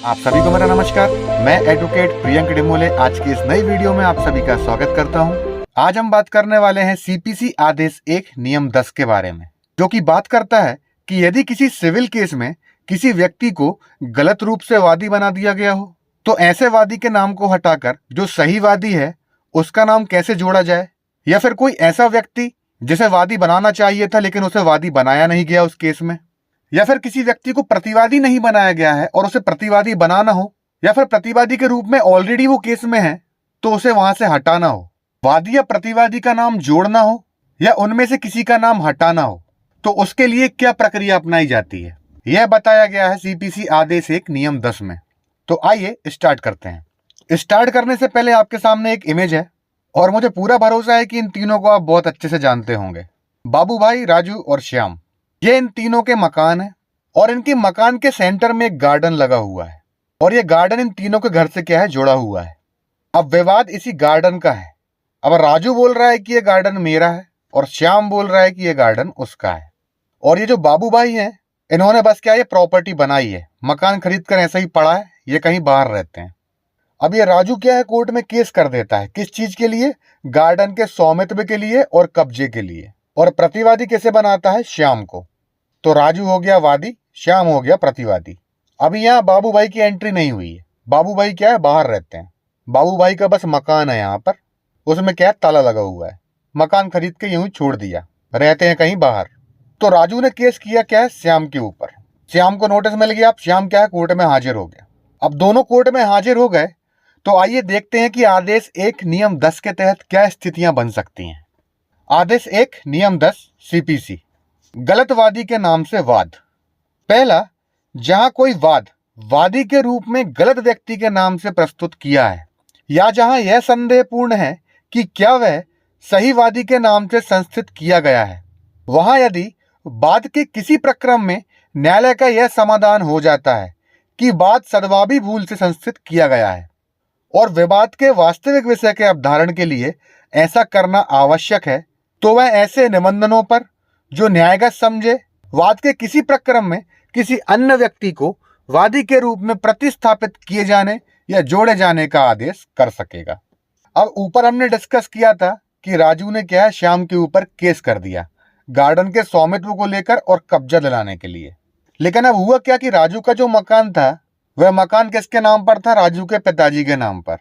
आप सभी को मेरा नमस्कार। मैं एडवोकेट प्रियंक डिमोले आज की इस नई वीडियो में आप सभी का स्वागत करता हूं। आज हम बात करने वाले हैं सीपीसी आदेश 1 नियम 10 के बारे में, जो कि बात करता है कि यदि किसी सिविल केस में किसी व्यक्ति को गलत रूप से वादी बना दिया गया हो तो ऐसे वादी के नाम को हटाकर जो सही वादी है उसका नाम कैसे जोड़ा जाए, या फिर कोई ऐसा व्यक्ति जिसे वादी बनाना चाहिए था लेकिन उसे वादी बनाया नहीं गया उस केस में, या फिर किसी व्यक्ति को प्रतिवादी नहीं बनाया गया है और उसे प्रतिवादी बनाना हो, या फिर प्रतिवादी के रूप में ऑलरेडी वो केस में है तो उसे वहां से हटाना हो। वादी या प्रतिवादी का नाम जोड़ना हो या उनमें से किसी का नाम हटाना हो तो उसके लिए क्या प्रक्रिया अपनाई जाती है, यह बताया गया है सीपीसी आदेश 1 नियम 10 में। तो आइए स्टार्ट करते हैं। स्टार्ट करने से पहले आपके सामने एक इमेज है और मुझे पूरा भरोसा है कि इन तीनों को आप बहुत अच्छे से जानते होंगे। बाबू भाई, राजू और श्याम, ये इन तीनों के मकान है और इनके मकान के सेंटर में एक गार्डन लगा हुआ है और ये गार्डन इन तीनों के घर से क्या है, जुड़ा हुआ है। अब विवाद इसी गार्डन का है। अब राजू बोल रहा है कि ये गार्डन मेरा है और श्याम बोल रहा है कि ये गार्डन उसका है। और ये जो बाबू भाई हैं, इन्होंने बस क्या ये प्रॉपर्टी बनाई है, मकान खरीद कर ऐसा ही पड़ा है, ये कहीं बाहर रहते हैं। अब ये राजू क्या है, कोर्ट में केस कर देता है। किस चीज के लिए? गार्डन के स्वामित्व के लिए और कब्जे के लिए। और प्रतिवादी कैसे बनाता है? श्याम को। तो राजू हो गया वादी, श्याम हो गया प्रतिवादी। अभी यहाँ बाबू भाई की एंट्री नहीं हुई है। बाबू भाई क्या है, बाहर रहते हैं। बाबू भाई का बस मकान है यहाँ पर, उसमें क्या है, ताला लगा हुआ है। मकान खरीद के यूं ही छोड़ दिया, रहते हैं कहीं बाहर। तो राजू ने केस किया क्या है, श्याम के ऊपर। श्याम को नोटिस मिल गया। अब श्याम क्या है, कोर्ट में हाजिर हो गया। अब दोनों कोर्ट में हाजिर हो गए तो आइए देखते हैं कि आदेश 1 नियम 10 के तहत क्या स्थितियां बन सकती हैं। आदेश 1 नियम 10 सीपीसी, गलत वादी के नाम से वाद। पहला, जहां कोई वाद वादी के रूप में गलत व्यक्ति के नाम से प्रस्तुत किया है या जहां यह संदेहपूर्ण है कि क्या वह सही वादी के नाम से संस्थित किया गया है, वहां यदि वाद के किसी प्रक्रम में न्यायालय का यह समाधान हो जाता है कि वाद सद्भावी भूल से संस्थित किया गया है और विवाद के वास्तविक विषय के अवधारण के लिए ऐसा करना आवश्यक है, तो वह ऐसे निबंधनों पर जो न्यायगत समझे वाद के किसी प्रक्रम में किसी अन्य व्यक्ति को वादी के रूप में प्रतिस्थापित किए जाने या जोड़े जाने का आदेश कर सकेगा। अब ऊपर हमने डिस्कस किया था कि राजू ने क्या है, श्याम के ऊपर केस कर दिया गार्डन के स्वामित्व को लेकर और कब्जा दिलाने के लिए। लेकिन अब हुआ क्या कि राजू का जो मकान था वह मकान किसके नाम पर था? राजू के पिताजी के नाम पर।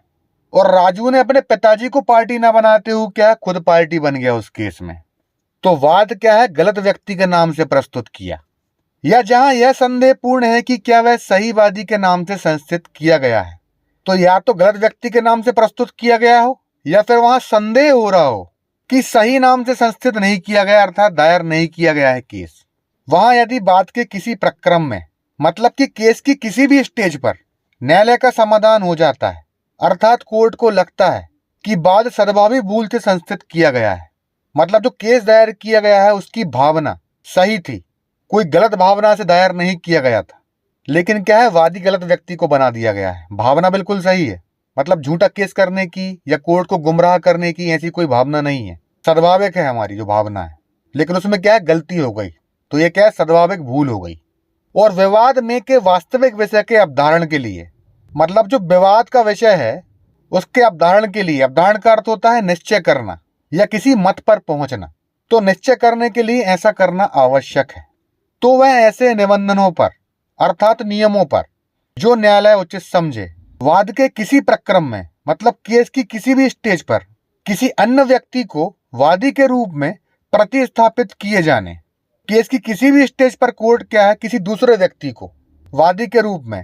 और राजू ने अपने पिताजी को पार्टी ना बनाते हुए क्या खुद पार्टी बन गया उस केस में। तो वाद क्या है, गलत व्यक्ति के नाम से प्रस्तुत किया, या जहां यह संदेहपूर्ण है कि क्या वह सही वादी के नाम से संस्थित किया गया है। तो या तो गलत व्यक्ति के नाम से प्रस्तुत किया गया हो या फिर वहां संदेह हो रहा हो कि सही नाम से संस्थित नहीं किया गया, अर्थात दायर नहीं किया गया है केस। वहां यदि बात के किसी प्रक्रम में, मतलब कि केस की किसी भी स्टेज पर न्यायालय का समाधान हो जाता है, अर्थात कोर्ट को लगता है कि वाद सद्भावी भूल से संस्थित किया गया है, मतलब जो केस दायर किया गया है उसकी भावना सही थी, कोई गलत भावना से दायर नहीं किया गया था, लेकिन क्या है, वादी गलत व्यक्ति को बना दिया गया है। भावना बिल्कुल सही है, मतलब झूठा केस करने की या कोर्ट को गुमराह करने की ऐसी कोई भावना नहीं है, सद्भाविक है हमारी जो भावना है, लेकिन उसमें क्या है, गलती हो गई, तो ये क्या है, सद्भाविक भूल हो गई। और विवाद में के वास्तविक विषय के अवधारण के लिए, मतलब जो विवाद का विषय है उसके अवधारण के लिए, अवधारण का अर्थ होता है निश्चय करना या किसी मत पर पहुंचना, तो निश्चय करने के लिए ऐसा करना आवश्यक है। तो वह ऐसे निबंधनों पर, अर्थात नियमों पर जो न्यायालय उचित समझे, वाद के किसी प्रक्रम में, मतलब केस की किसी भी स्टेज पर किसी अन्य व्यक्ति को वादी के रूप में प्रतिस्थापित किए जाने। केस की किसी भी स्टेज पर कोर्ट क्या है, किसी दूसरे व्यक्ति को वादी के रूप में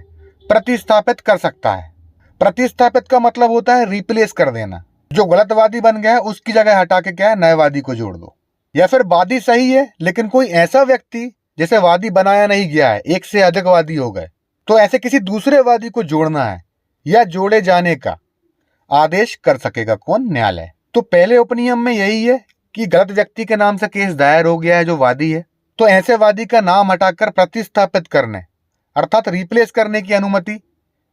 प्रतिस्थापित कर सकता है। प्रतिस्थापित का मतलब होता है रिप्लेस कर देना। जो गलत वादी बन गया है उसकी जगह हटा के क्या है, नए वादी को जोड़ दो। या फिर वादी सही है लेकिन कोई ऐसा व्यक्ति जिसे वादी बनाया नहीं गया है, एक से अधिक वादी हो गए, तो ऐसे किसी दूसरे वादी को जोड़ना है या जोड़े जाने का आदेश कर सकेगा कौन? न्यायालय। तो पहले उपनियम में यही है कि गलत व्यक्ति के नाम से केस दायर हो गया है जो वादी है, तो ऐसे वादी का नाम हटाकर प्रतिस्थापित करने, अर्थात रिप्लेस करने की अनुमति,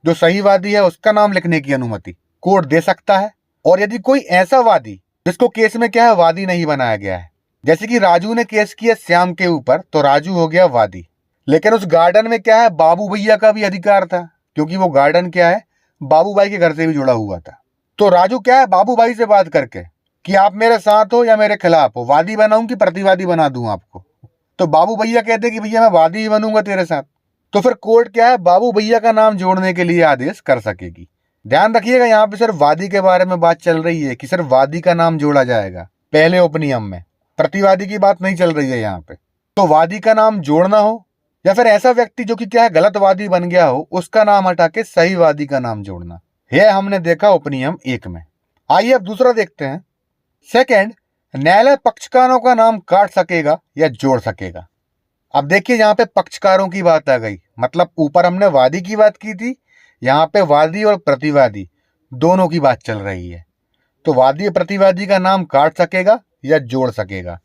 जो सही वादी है उसका नाम लिखने की अनुमति कोर्ट दे सकता है। और यदि कोई ऐसा वादी जिसको केस में क्या है, वादी नहीं बनाया गया है, जैसे कि राजू ने केस किया श्याम के ऊपर, तो राजू हो गया वादी, लेकिन उस गार्डन में क्या है, बाबू भैया का भी अधिकार था, क्योंकि वो गार्डन क्या है, बाबू भाई के घर से भी जुड़ा हुआ था। तो राजू क्या है, बाबू भाई से बात करके कि आप मेरे साथ हो या मेरे खिलाफ हो, वादी बनाऊं कि प्रतिवादी बना दूं आपको। तो बाबू भैया कहते कि भैया मैं वादी ही बनूंगा तेरे साथ। तो फिर कोर्ट क्या है, बाबू भैया का नाम जोड़ने के लिए आदेश कर सकेगी। ध्यान रखिएगा, यहाँ पे सिर्फ वादी के बारे में बात चल रही है कि सिर्फ वादी का नाम जोड़ा जाएगा पहले उपनियम में, प्रतिवादी की बात नहीं चल रही है यहाँ पे। तो वादी का नाम जोड़ना हो या फिर ऐसा व्यक्ति जो कि क्या है गलत वादी बन गया हो, उसका नाम हटा के सही वादी का नाम जोड़ना, यह हमने देखा उपनियम 1 में। आइए अब दूसरा देखते हैं। सेकंड, न्यायालय पक्षकारों का नाम काट सकेगा या जोड़ सकेगा। अब देखिए यहाँ पे पक्षकारों की बात आ गई, मतलब ऊपर हमने वादी की बात की थी, यहाँ पे वादी और प्रतिवादी दोनों की बात चल रही है। तो वादी और प्रतिवादी का नाम काट सकेगा या जोड़ सकेगा।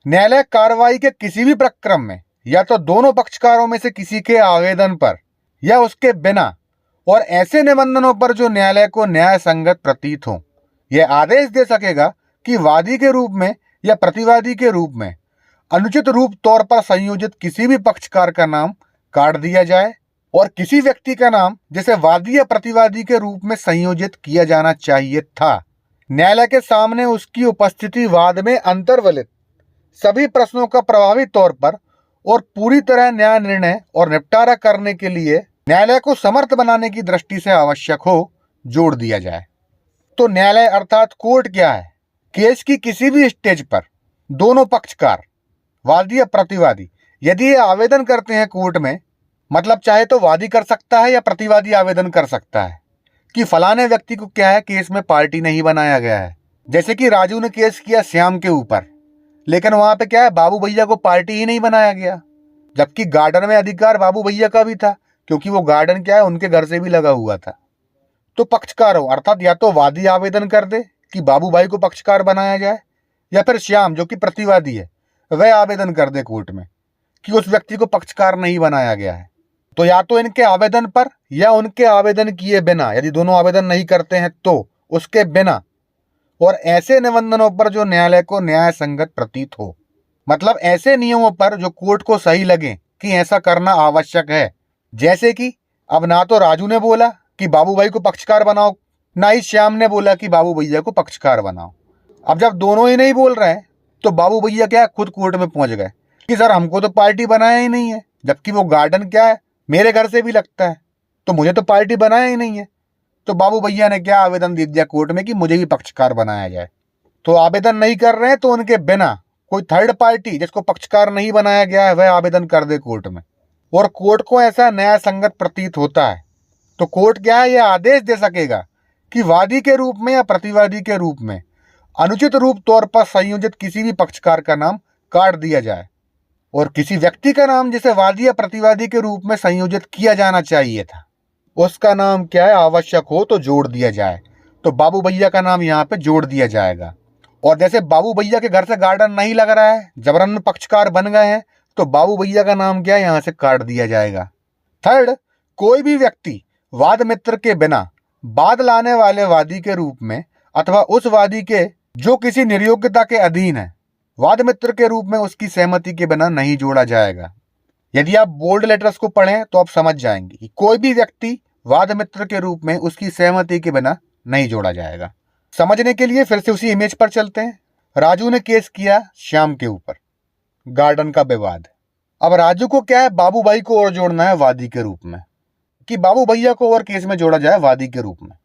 न्यायालय कार्रवाई के किसी भी प्रक्रम में या तो दोनों पक्षकारों में से किसी के आवेदन पर या उसके बिना और ऐसे निबंधनों पर जो न्यायालय को न्याय संगत प्रतीत हो, यह आदेश दे सकेगा कि वादी के रूप में या प्रतिवादी के रूप में अनुचित रूप तौर पर संयोजित किसी भी पक्षकार का नाम काट दिया जाए और किसी व्यक्ति का नाम जिसे वादी या प्रतिवादी के रूप में संयोजित किया जाना चाहिए था, न्यायालय के सामने उसकी उपस्थिति वाद में अंतर्वलित सभी प्रश्नों का प्रभावी तौर पर और पूरी तरह न्याय निर्णय और निपटारा करने के लिए न्यायालय को समर्थ बनाने की दृष्टि से आवश्यक हो, जोड़ दिया जाए। तो न्यायालय अर्थात कोर्ट क्या है, केस की किसी भी स्टेज पर दोनों पक्षकार वादी या प्रतिवादी यदि ये आवेदन करते हैं कोर्ट में, मतलब चाहे तो वादी कर सकता है या प्रतिवादी आवेदन कर सकता है कि फलाने व्यक्ति को क्या है केस में पार्टी नहीं बनाया गया है। जैसे कि राजू ने केस किया श्याम के ऊपर, लेकिन वहां पे क्या है बाबू भैया को पार्टी ही नहीं बनाया गया, जबकि गार्डन में अधिकार बाबू भैया का भी था क्योंकि वो गार्डन क्या है उनके घर से भी लगा हुआ था। तो पक्षकारों अर्थात या तो वादी आवेदन कर दे कि बाबू भाई को पक्षकार बनाया जाए या फिर श्याम जो कि प्रतिवादी है वह आवेदन कर दे कोर्ट में कि उस व्यक्ति को पक्षकार नहीं बनाया गया है। तो या तो इनके आवेदन पर या उनके आवेदन किए बिना, यदि दोनों आवेदन नहीं करते हैं तो उसके बिना और ऐसे निबंधनों पर जो न्यायालय को न्याय संगत प्रतीत हो, मतलब ऐसे नियमों पर जो कोर्ट को सही लगे कि ऐसा करना आवश्यक है। जैसे कि अब ना तो राजू ने बोला कि बाबू भाई को पक्षकार बनाओ, ना ही श्याम ने बोला कि बाबू भैया को पक्षकार बनाओ। अब जब दोनों ही नहीं बोल रहे हैं तो बाबू भैया क्या खुद कोर्ट में पहुंच गए कि सर हमको तो पार्टी बनाया ही नहीं है, जबकि वो गार्डन क्या है मेरे घर से भी लगता है, तो मुझे तो पार्टी बनाया ही नहीं है। तो बाबू भैया ने क्या आवेदन दे दिया कोर्ट में कि मुझे भी पक्षकार बनाया जाए। तो आवेदन नहीं कर रहे हैं तो उनके बिना कोई थर्ड पार्टी जिसको पक्षकार नहीं बनाया गया है वह आवेदन कर दे कोर्ट में, और कोर्ट को ऐसा न्याय संगत प्रतीत होता है तो कोर्ट क्या है यह आदेश दे सकेगा कि वादी के रूप में या प्रतिवादी के रूप में अनुचित रूप तौर पर संयोजित किसी भी पक्षकार का नाम काट दिया जाए और किसी व्यक्ति का नाम जिसे वादी या प्रतिवादी के रूप में संयोजित किया जाना चाहिए था उसका नाम क्या है आवश्यक हो तो जोड़ दिया जाए। तो बाबू भैया का नाम यहाँ पे जोड़ दिया जाएगा। और जैसे बाबू भैया के घर से गार्डन नहीं लग रहा है, जबरन पक्षकार बन गए हैं, तो बाबू भैया का नाम क्या है यहाँ से काट दिया जाएगा। थर्ड, कोई भी व्यक्ति वाद मित्र के बिना वाद लाने वाले वादी के रूप में अथवा उस वादी के जो किसी निर्योग्यता के अधीन है वाद मित्र के रूप में उसकी सहमति के बिना नहीं जोड़ा जाएगा। यदि आप बोल्ड लेटर्स को पढ़ें तो आप समझ जाएंगे कि कोई भी व्यक्ति वाद मित्र के रूप में उसकी सहमति के बिना नहीं जोड़ा जाएगा। समझने के लिए फिर से उसी इमेज पर चलते हैं। राजू ने केस किया श्याम के ऊपर, गार्डन का विवाद। अब राजू को क्या है बाबू भाई को और जोड़ना है वादी के रूप में कि बाबू भैया को और केस में जोड़ा जाए वादी के रूप में।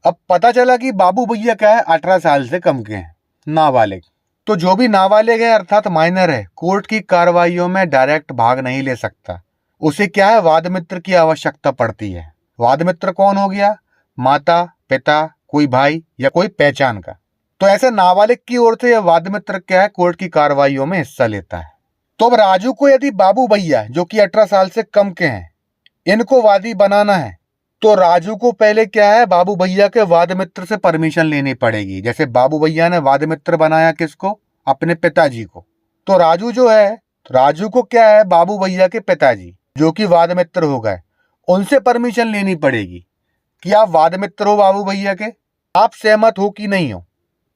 अब पता चला कि बाबू भैया क्या है 18 साल से कम के हैं, नाबालिग। तो जो भी नाबालिग है अर्थात माइनर है, कोर्ट की कार्रवाइयों में डायरेक्ट भाग नहीं ले सकता, उसे क्या है वाद मित्र की आवश्यकता पड़ती है। वाद मित्र कौन हो गया, माता पिता, कोई भाई या कोई पहचान का। तो ऐसे नाबालिग की ओर से यह वाद मित्र क्या है कोर्ट की कार्रवाइयों में हिस्सा लेता है। तो अब राजू को यदि बाबू भैया जो कि 18 साल से कम के हैं इनको वादी बनाना है तो राजू को पहले क्या है बाबू भैया के वाद मित्र से परमिशन लेनी पड़ेगी। जैसे बाबू भैया ने वाद मित्र बनाया किसको, अपने पिताजी को, तो राजू जो है राजू को क्या है बाबू भैया के पिताजी जो कि वाद मित्र हो गए उनसे परमिशन लेनी पड़ेगी कि आप वाद मित्र हो बाबू भैया के, आप सहमत हो कि नहीं हो,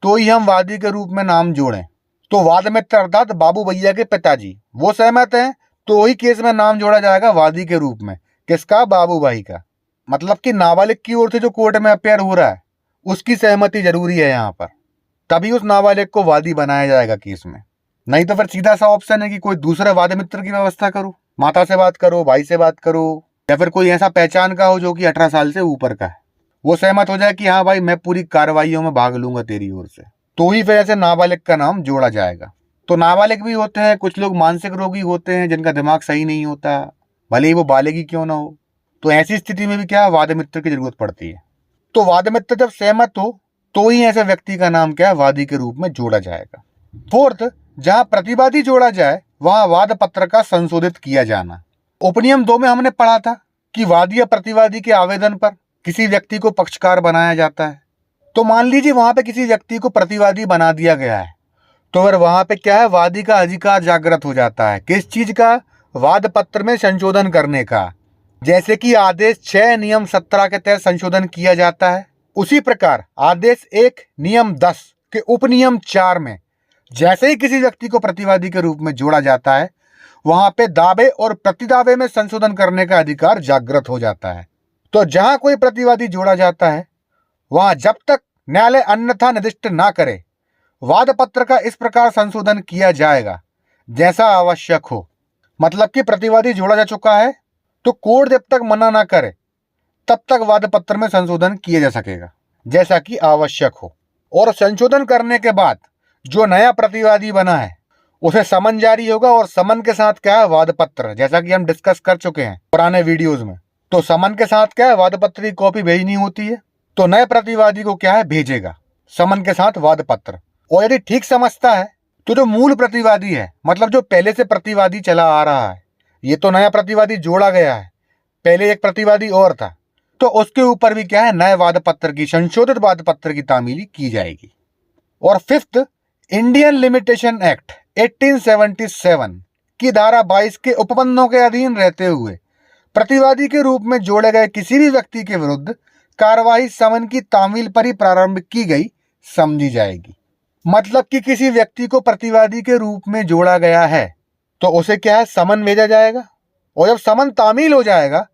तो ही हम वादी के रूप में नाम जोड़ें। तो वाद मित्र अर्थात बाबू भैया के पिताजी वो सहमत हैं तो ही केस में नाम जोड़ा जाएगा वादी के रूप में, किसका, बाबू भाई का। मतलब कि नाबालिग की ओर से जो कोर्ट में अपेयर हो रहा है उसकी सहमति जरूरी है यहाँ पर, तभी उस नाबालिग को वादी बनाया जाएगा केस में। नहीं तो फिर सीधा सा ऑप्शन है कि कोई दूसरे वाद मित्र की व्यवस्था करो, माता से बात करो, भाई से बात करो, या फिर कोई ऐसा पहचान का हो जो कि 18 साल से ऊपर का है, वो सहमत हो जाए कि हाँ भाई मैं पूरी कार्रवाइयों में भाग लूंगा तेरी ओर से, तो ही फिर ऐसे नाबालिग का नाम जोड़ा जाएगा। तो नाबालिग भी होते हैं कुछ लोग मानसिक रोगी होते हैं जिनका दिमाग सही नहीं होता, भले ही वो बालिग ही क्यों ना हो, तो ऐसी स्थिति में भी क्या वाद मित्र की जरूरत पड़ती है। तो वाद मित्र जब सहमत हो तो ही ऐसे व्यक्ति का नाम क्या है वादी के रूप में जोड़ा जाएगा। फोर्थ, जहां प्रतिवादी जोड़ा जाए वहां वाद पत्र का संशोधित किया जाना। उपनियम 2 में हमने पढ़ा था कि वादी या प्रतिवादी के आवेदन पर किसी व्यक्ति को पक्षकार बनाया जाता है। तो मान लीजिए वहां पे किसी व्यक्ति को प्रतिवादी बना दिया गया है, तो फिर वहां पे क्या है वादी का अधिकार जागृत हो जाता है। किस चीज का? वाद पत्र में संशोधन करने का। जैसे कि आदेश 6 नियम 17 के तहत संशोधन किया जाता है, उसी प्रकार आदेश 1 नियम 10 के उपनियम 4 में जैसे ही किसी व्यक्ति को प्रतिवादी के रूप में जोड़ा जाता है वहां पे दावे और प्रतिदावे में संशोधन करने का अधिकार जागृत हो जाता है। तो जहां कोई प्रतिवादी जोड़ा जाता है वहां जब तक न्यायालय अन्यथा निर्दिष्ट ना करे वाद पत्र का इस प्रकार संशोधन किया जाएगा जैसा आवश्यक हो। मतलब कि प्रतिवादी जोड़ा जा चुका है तो कोर्ट जब तक मना ना करे तब तक वाद पत्र में संशोधन किया जा सकेगा जैसा कि आवश्यक हो। और संशोधन करने के बाद जो नया प्रतिवादी बना है उसे समन जारी होगा, और समन के साथ क्या है वाद पत्र, जैसा कि हम डिस्कस कर चुके हैं पुराने वीडियोस में। तो समन के साथ क्या है वाद पत्र की कॉपी भेजनी होती है, तो नए प्रतिवादी को क्या है भेजेगा समन के साथ वाद पत्र। और यदि ठीक समझता है तो जो मूल प्रतिवादी है, मतलब जो पहले से प्रतिवादी चला आ रहा है, ये तो नया प्रतिवादी जोड़ा गया है, पहले एक प्रतिवादी और था, तो उसके ऊपर भी क्या है नए वाद पत्र की, संशोधित वाद पत्र की तामीली की जाएगी। और फिफ्थ, इंडियन लिमिटेशन एक्ट 1877 की धारा 22 के उपबंधों के अधीन रहते हुए प्रतिवादी के रूप में जोड़े गए किसी भी व्यक्ति के विरुद्ध कार्यवाही समन की तामील पर ही प्रारंभ की गई समझी जाएगी। मतलब कि किसी व्यक्ति को प्रतिवादी के रूप में जोड़ा गया है तो उसे क्या है समन भेजा जाएगा, और जब समन तामील हो जाएगा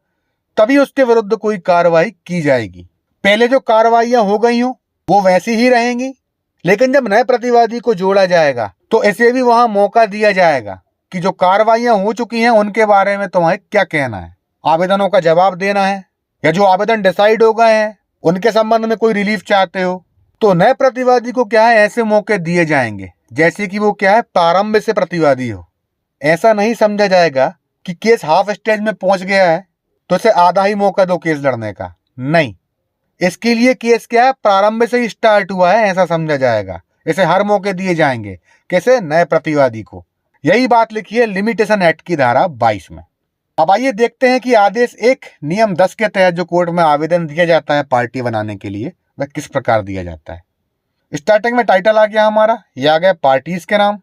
तभी उसके विरुद्ध कोई कार्रवाई की जाएगी। पहले जो कार्रवाइयां हो गई हो वो वैसी ही रहेंगी, लेकिन जब नए प्रतिवादी को जोड़ा जाएगा तो इसे भी वहां मौका दिया जाएगा कि जो कार्रवाइयां हो चुकी हैं उनके बारे में तुम्हें क्या कहना है, आवेदनों का जवाब देना है, या जो आवेदन डिसाइड हो गए हैं उनके संबंध में कोई रिलीफ चाहते हो, तो नए प्रतिवादी को क्या है ऐसे मौके दिए जाएंगे जैसे कि वो क्या है प्रारंभ से प्रतिवादी हो। ऐसा नहीं समझा जाएगा कि केस हाफ स्टेज में पहुंच गया है तो इसे आधा ही मौका दो केस लड़ने का, नहीं, इसके लिए केस क्या है प्रारंभ से ही स्टार्ट हुआ है ऐसा समझा जाएगा। इसे हर मौके दिए जाएंगे, कैसे? नए प्रतिवादी को। यही बात लिखी है लिमिटेशन एक्ट की धारा 22 में। अब आइए देखते हैं कि आदेश 1 नियम 10 के तहत जो कोर्ट में आवेदन दिया जाता है पार्टी बनाने के लिए वह किस प्रकार दिया जाता है। स्टार्टिंग में टाइटल आ गया हमारा, ये आ गया पार्टीज के नाम,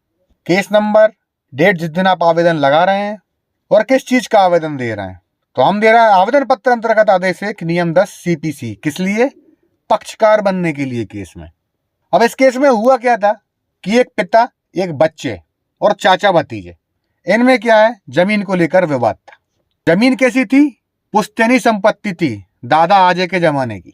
केस नंबर, डेट जिस दिन आप आवेदन लगा रहे हैं और किस चीज का आवेदन दे रहे हैं। तो हम दे रहे हैं आवेदन पत्र अंतर्गत आदेश 1 नियम 10 CPC। किस लिए? पक्षकार बनने के लिए केस में। अब इस केस में हुआ क्या था कि एक पिता, एक बच्चे और चाचा भतीजे, इनमें क्या है जमीन को लेकर विवाद था। जमीन कैसी थी? पुश्तैनी संपत्ति थी, दादा आजे के जमाने की।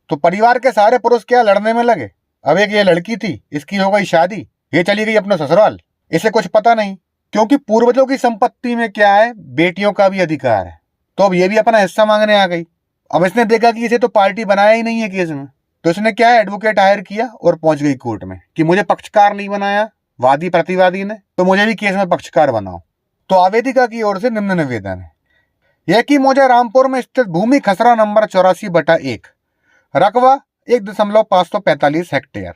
तो परिवार के सारे पुरुष क्या लड़ने में लगे। अब एक ये लड़की थी, इसकी हो गई शादी, ये चली गई अपने ससुराल, इसे कुछ पता नहीं, क्योंकि पूर्वजों की संपत्ति में क्या है बेटियों का भी अधिकार है। तो अब ये भी अपना हिस्सा मांगने आ गई। अब इसने देखा कि इसे तो पार्टी बनाया ही नहीं है केस में, तो इसने क्या है एडवोकेट हायर किया और पहुंच गई कोर्ट में कि मुझे पक्षकार नहीं बनाया वादी प्रतिवादी ने, तो मुझे भी केस में पक्षकार बनाओ। तो आवेदिका की ओर से निम्न निवेदन है यह कि मौजा रामपुर में स्थित भूमि खसरा नंबर 84/1, रकबा 1.545 हेक्टेयर,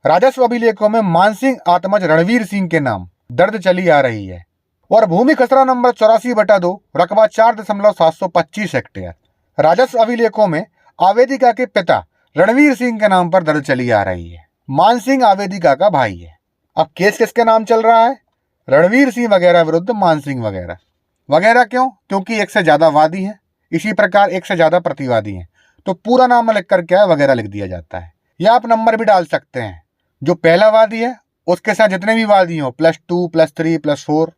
राजस्व अभिलेखों में मानसिंह आत्मज रणवीर सिंह के नाम दर्ज चली आ रही है, और भूमि खसरा नंबर 84/2, रकबा 4.725 हेक्टेयर, राजस्व अभिलेखों में आवेदिका के पिता रणवीर सिंह के नाम पर दर्ज चली आ रही है। मानसिंह आवेदिका का भाई है। अब केस किसके नाम चल रहा है? रणवीर सिंह वगैरह विरुद्ध मानसिंह वगैरह। वगैरह क्यों? क्योंकि एक से ज्यादा वादी है, इसी प्रकार एक से ज्यादा प्रतिवादी हैं, तो पूरा नाम लिख कर क्या है वगैरह लिख दिया जाता है। या आप नंबर भी डाल सकते हैं, जो पहला वादी है उसके साथ जितने भी वादी हो +2 +3 +4,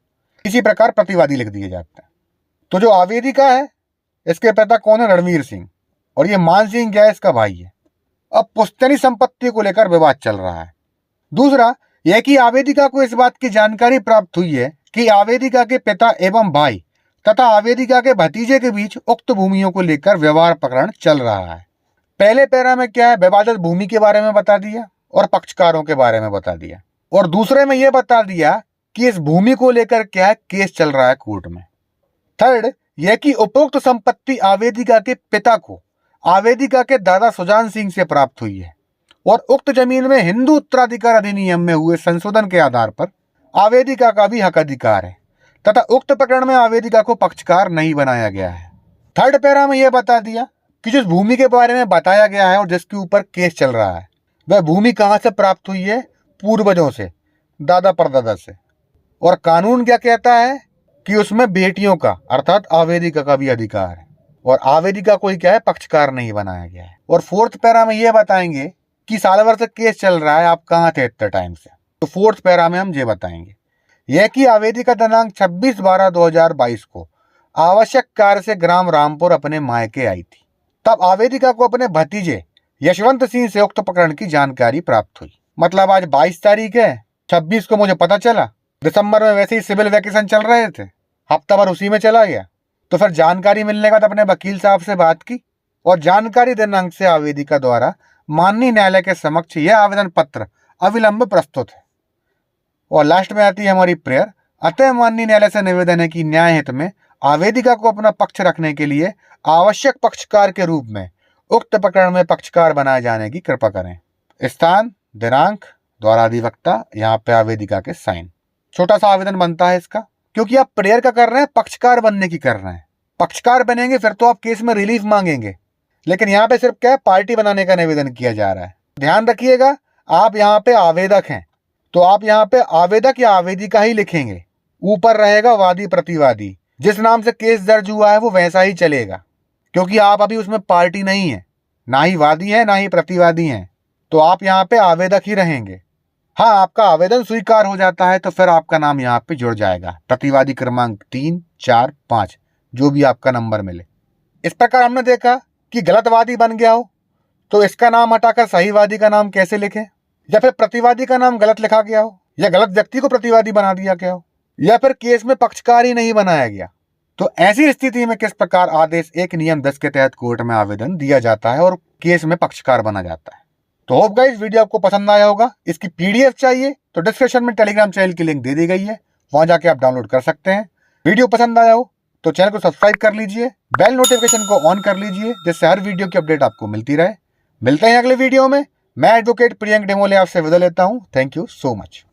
इसी प्रकार प्रतिवादी लिख दिए जाते हैं। तो जो आवेदिका है इसके पिता कौन है? रणवीर सिंह, और ये मान सिंह गैस का भाई है। अब पुश्तैनी संपत्ति को लेकर विवाद चल रहा है। दूसरा यह कि आवेदिका को इस बात की जानकारी प्राप्त हुई है कि आवेदिका के पिता एवं भाई तथा आवेदिका के भतीजे के बीच उक्त भूमियों को लेकर व्यवहार प्रकरण चल रहा है। पहले पैरा में क्या है, विवादित भूमि के बारे में बता दिया और पक्षकारों के बारे में बता दिया, और दूसरे में यह बता दिया कि इस भूमि को लेकर क्या है, केस चल रहा है कोर्ट में। थर्ड यह कि उपरोक्त संपत्ति आवेदिका के पिता को आवेदिका के दादा सुजान सिंह से प्राप्त हुई है और उक्त जमीन में हिंदू उत्तराधिकार अधिनियम में हुए संशोधन के आधार पर आवेदिका का भी हक अधिकार है तथा उक्त प्रकरण में आवेदिका को पक्षकार नहीं बनाया गया है। थर्ड पैरा में यह बता दिया कि जिस भूमि के बारे में बताया गया है और जिसके ऊपर केस चल रहा है वह भूमि कहां से प्राप्त हुई है, पूर्वजों से, दादा परदादा से। और कानून क्या कहता है कि उसमें बेटियों का अर्थात आवेदिका का भी अधिकार है और आवेदिका को ही क्या है, पक्षकार नहीं बनाया गया है। और फोर्थ पैरा में यह बताएंगे कि साल भर से केस चल रहा है, आप कहाँ थे इतने टाइम से। तो फोर्थ पैरा में हम ये बताएंगे यह कि आवेदिका दिनांक 26/12/2022 को आवश्यक कार्य से ग्राम रामपुर अपने मायके आई थी। तब आवेदिका को अपने भतीजे यशवंत सिंह से उक्त प्रकरण की जानकारी प्राप्त हुई। मतलब आज 22 तारीख है, 26 को मुझे पता चला। दिसंबर में वैसे ही सिविल वैकेशन चल रहे थे, हफ्ता भर उसी में चला गया। तो फिर जानकारी मिलने के बाद अपने वकील साहब से बात की और जानकारी दिनांक से आवेदिका द्वारा माननीय न्यायालय के समक्ष यह आवेदन पत्र अविलंब प्रस्तुत है। और लास्ट में आती है हमारी प्रेयर। अतः माननीय न्यायालय से निवेदन है कि न्याय हित में आवेदिका को अपना पक्ष रखने के लिए आवश्यक पक्षकार के रूप में उक्त प्रकरण में पक्षकार बनाए जाने की कृपा करें। स्थान, दिनांक, द्वाराधिवक्ता, यहाँ पे आवेदिका के साइन। छोटा सा आवेदन बनता है इसका, क्योंकि आप प्रेयर का कर रहे हैं, पक्षकार बनने की कर रहे हैं। पक्षकार बनेंगे फिर तो आप केस में रिलीफ मांगेंगे, लेकिन यहाँ पे सिर्फ क्या है, पार्टी बनाने का निवेदन किया जा रहा है। ध्यान रखिएगा, आप यहाँ पे आवेदक हैं तो आप यहाँ पे आवेदक या आवेदिका ही लिखेंगे। ऊपर रहेगा वादी प्रतिवादी। जिस नाम से केस दर्ज हुआ है वो वैसा ही चलेगा, क्योंकि आप अभी उसमें पार्टी नहीं है, ना ही वादी है ना ही प्रतिवादी हैं, तो आप यहाँ पे आवेदक ही रहेंगे। हाँ, आपका आवेदन स्वीकार हो जाता है तो फिर आपका नाम यहाँ पे जुड़ जाएगा, प्रतिवादी क्रमांक 3, 4, 5, जो भी आपका नंबर मिले। इस प्रकार हमने देखा कि गलत वादी बन गया हो तो इसका नाम हटाकर सही वादी का नाम कैसे लिखें, या फिर प्रतिवादी का नाम गलत लिखा गया हो, या गलत व्यक्ति को प्रतिवादी बना दिया गया हो, या फिर केस में पक्षकार ही नहीं बनाया गया, तो ऐसी स्थिति में किस प्रकार आदेश 1 नियम 10 के तहत कोर्ट में आवेदन दिया जाता है और केस में पक्षकार बना जाता है। तो होप गाइस वीडियो आपको पसंद आया होगा। इसकी पीडीएफ चाहिए तो डिस्क्रिप्शन में टेलीग्राम चैनल की लिंक दे दी गई है, वहां जाके आप डाउनलोड कर सकते हैं। वीडियो पसंद आया हो तो चैनल को सब्सक्राइब कर लीजिए, बेल नोटिफिकेशन को ऑन कर लीजिए, जिससे हर वीडियो की अपडेट आपको मिलती रहे। मिलते हैं अगले वीडियो में। मैं एडवोकेट प्रियंक डेमोले आपसे विदा लेता हूं। Thank you so much.